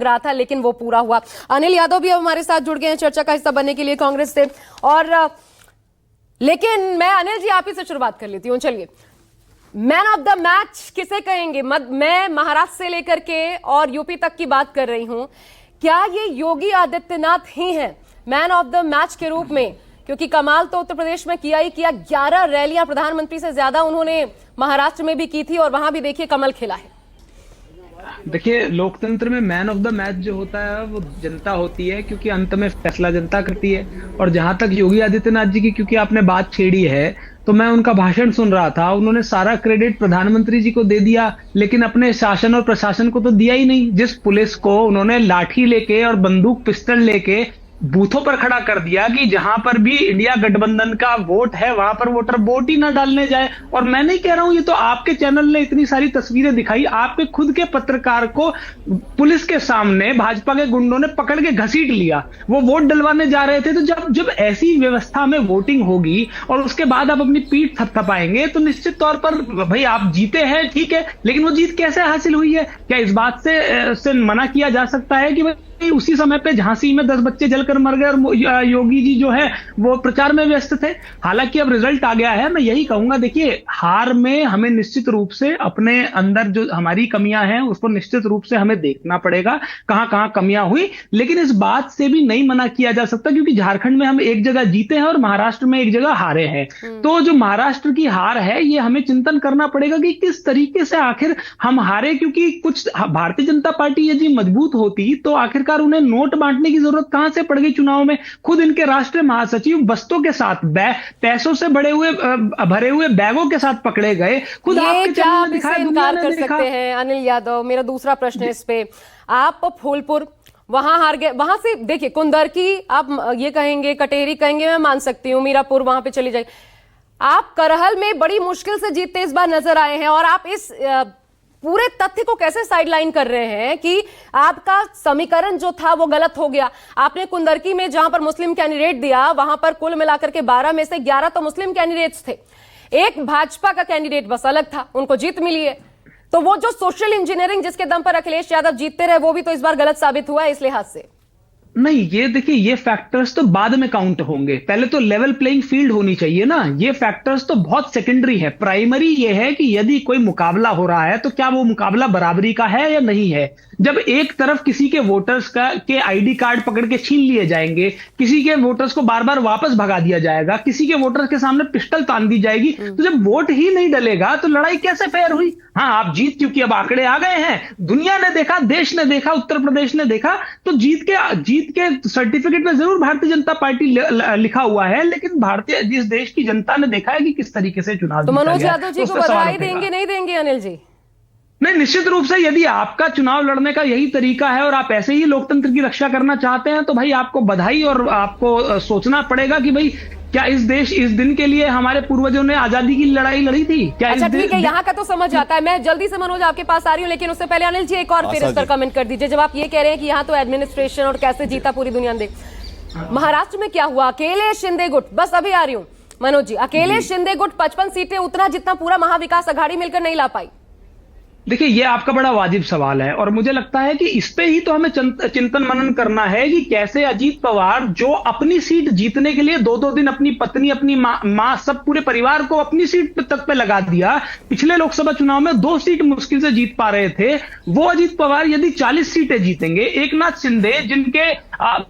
लग रहा था, लेकिन वो पूरा हुआ। अनिल यादव भी अब हमारे साथ जुड़ गए हैं चर्चा का हिस्सा बनने के लिए कांग्रेस से। और लेकिन मैं अनिल जी आप ही से शुरुआत कर लेती हूँ। चलिए, मैन ऑफ द मैच किसे कहेंगे? मैं महाराष्ट्र से लेकर के और यूपी तक की बात कर रही हूं। क्या ये योगी आदित्यनाथ ही हैं मैन ऑफ द मैच के रूप में? क्योंकि कमाल तो उत्तर प्रदेश में किया ही किया, 11 रैलियां प्रधानमंत्री से ज्यादा उन्होंने महाराष्ट्र में भी की थी और वहां भी देखिए कमल खिला है। देखिए, लोकतंत्र में मैन ऑफ द मैच जो होता है वो जनता होती है, क्योंकि अंत में फैसला जनता करती है। और जहां तक योगी आदित्यनाथ जी की, क्योंकि आपने बात छेड़ी है, तो मैं उनका भाषण सुन रहा था, उन्होंने सारा क्रेडिट प्रधानमंत्री जी को दे दिया, लेकिन अपने शासन और प्रशासन को तो दिया ही नहीं। जिस पुलिस को उन्होंने लाठी लेके और बंदूक पिस्टल लेके बूथों पर खड़ा कर दिया कि जहां पर भी इंडिया गठबंधन का वोट है वहां पर वोटर वोट ही ना डालने जाए। और मैं नहीं कह रहा हूं, ये तो आपके चैनल ने इतनी सारी तस्वीरें दिखाई, आपके खुद के पत्रकार को पुलिस के सामने भाजपा के गुंडों ने पकड़ के घसीट लिया, वो वोट डलवाने जा रहे थे। तो जब ऐसी व्यवस्था में वोटिंग होगी और उसके बाद आप अपनी पीठ थपथपाएंगे तो निश्चित तौर पर भाई आप जीते हैं, ठीक है, लेकिन वो जीत कैसे हासिल हुई है? क्या इस बात से मना किया जा सकता है कि उसी समय पे झांसी में 10 बच्चे जलकर मर गए और योगी जी जो है वो प्रचार में व्यस्त थे? हालांकि अब रिजल्ट आ गया है। मैं यही कहूंगा, देखिए, हार में हमें निश्चित रूप से अपने अंदर जो हमारी कमियां हैं उसको निश्चित रूप से हमें देखना पड़ेगा, कहां कहां कमियां हुई। लेकिन इस बात से भी नहीं मना किया जा सकता, क्योंकि झारखंड में हम एक जगह जीते हैं और महाराष्ट्र में एक जगह हारे हैं। तो जो महाराष्ट्र की हार है, ये हमें चिंतन करना पड़ेगा कि किस तरीके से आखिर हम हारे। क्योंकि कुछ भारतीय जनता पार्टी यदि मजबूत होती तो आखिरकार उन्हें नोट बांटने की जरूरत कहां से पड़ गई चुनाव में? खुद इनके राष्ट्रीय महासचिव बस्तों के साथ पैसों से भरे हुए बैगों के साथ पकड़े गए। खुद आपके क्या आप इससे इनकार कर सकते हैं अनिल यादव? मेरा दूसरा प्रश्न है इस पे। आप फूलपुर वहां हार गए, वहां से देखिए कुंदरकी आप ये कहेंगे, कटेरी कहेंगे, मैं मान सकती हूँ, मीरापुर वहां पे चली जाए। आप करहल में बड़ी मुश्किल से जीतते इस बार नजर आए हैं, और आप इस पूरे तथ्य को कैसे साइडलाइन कर रहे हैं कि आपका समीकरण जो था वो गलत हो गया? आपने कुंदरकी में जहां पर मुस्लिम कैंडिडेट दिया, वहां पर कुल मिलाकर के 12 में से 11 तो मुस्लिम कैंडिडेट्स थे, एक भाजपा का कैंडिडेट बस अलग था, उनको जीत मिली है। तो वो जो सोशल इंजीनियरिंग जिसके दम पर अखिलेश यादव जीतते रहे, वो भी तो इस बार गलत साबित हुआ है इस लिहाज से। नहीं, ये देखिए, ये फैक्टर्स तो बाद में काउंट होंगे, पहले तो लेवल प्लेइंग फील्ड होनी चाहिए ना। ये फैक्टर्स तो बहुत सेकेंडरी है। प्राइमरी ये है कि यदि कोई मुकाबला हो रहा है तो क्या वो मुकाबला बराबरी का है या नहीं है। जब एक तरफ किसी के वोटर्स के आईडी कार्ड पकड़ के छीन लिए जाएंगे, किसी के वोटर्स को बार बार वापस भगा दिया जाएगा, किसी के वोटर्स के सामने पिस्टल तान दी जाएगी, तो जब वोट ही नहीं डलेगा तो लड़ाई कैसे फेयर हुई? हाँ, आप जीत, क्योंकि अब आंकड़े आ गए हैं, दुनिया ने देखा, देश ने देखा, उत्तर प्रदेश ने देखा, तो जीत के सर्टिफिकेट में जरूर भारतीय जनता पार्टी लिखा हुआ है, लेकिन जिस देश की जनता ने देखा है कि किस तरीके से चुनाव तो मनोज यादव जी को बधाई देंगे, नहीं देंगे अनिल जी? नहीं, निश्चित रूप से यदि आपका चुनाव लड़ने का यही तरीका है और आप ऐसे ही लोकतंत्र की रक्षा करना चाहते हैं तो भाई आपको बधाई, और आपको सोचना पड़ेगा कि भाई क्या इस दिन के लिए हमारे पूर्वजों ने आजादी की लड़ाई लड़ी थी क्या? अच्छा, ठीक है, यहाँ का तो समझ आता है। मैं जल्दी से मनोज आपके पास आ रही हूँ, लेकिन उससे पहले अनिल जी एक और फिर इस पर कमेंट कर दीजिए। जब आप ये कह रहे हैं कि यहाँ तो एडमिनिस्ट्रेशन और कैसे जीता पूरी दुनिया देख, महाराष्ट्र में क्या हुआ? अकेले शिंदे गुट, बस अभी आ रही हूँ मनोज जी, अकेले शिंदे गुट 55 सीटें उतना जितना पूरा महाविकास अघाड़ी मिलकर नहीं ला पाई। देखिए, ये आपका बड़ा वाजिब सवाल है, और मुझे लगता है कि इस पे ही तो हमें चिंतन मनन करना है कि कैसे अजीत पवार, जो अपनी सीट जीतने के लिए 2-2 दिन अपनी पत्नी, अपनी मां, सब पूरे परिवार को अपनी सीट तक पे लगा दिया, पिछले लोकसभा चुनाव में 2 सीट मुश्किल से जीत पा रहे थे, वो अजीत पवार यदि 40 सीटें जीतेंगे, एकनाथ शिंदे जिनके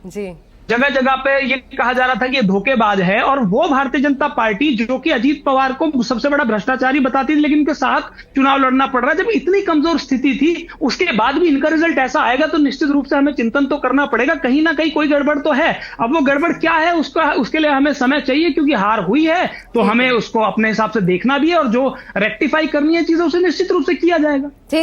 जी जगह जगह पे ये कहा जा रहा था कि ये धोखेबाज है, और वो भारतीय जनता पार्टी जो कि अजीत पवार को सबसे बड़ा भ्रष्टाचारी बताती थी, लेकिन उनके साथ चुनाव लड़ना पड़ रहा है, जब इतनी कमजोर स्थिति थी उसके बाद भी इनका रिजल्ट ऐसा आएगा तो निश्चित रूप से हमें चिंतन तो करना पड़ेगा, कहीं ना कहीं कोई गड़बड़ तो है। अब वो गड़बड़ क्या है उसके लिए हमें समय चाहिए, क्योंकि हार हुई है तो हमें उसको अपने हिसाब से देखना भी है, और जो रेक्टिफाई करनी है चीजें उसे निश्चित रूप से किया जाएगा।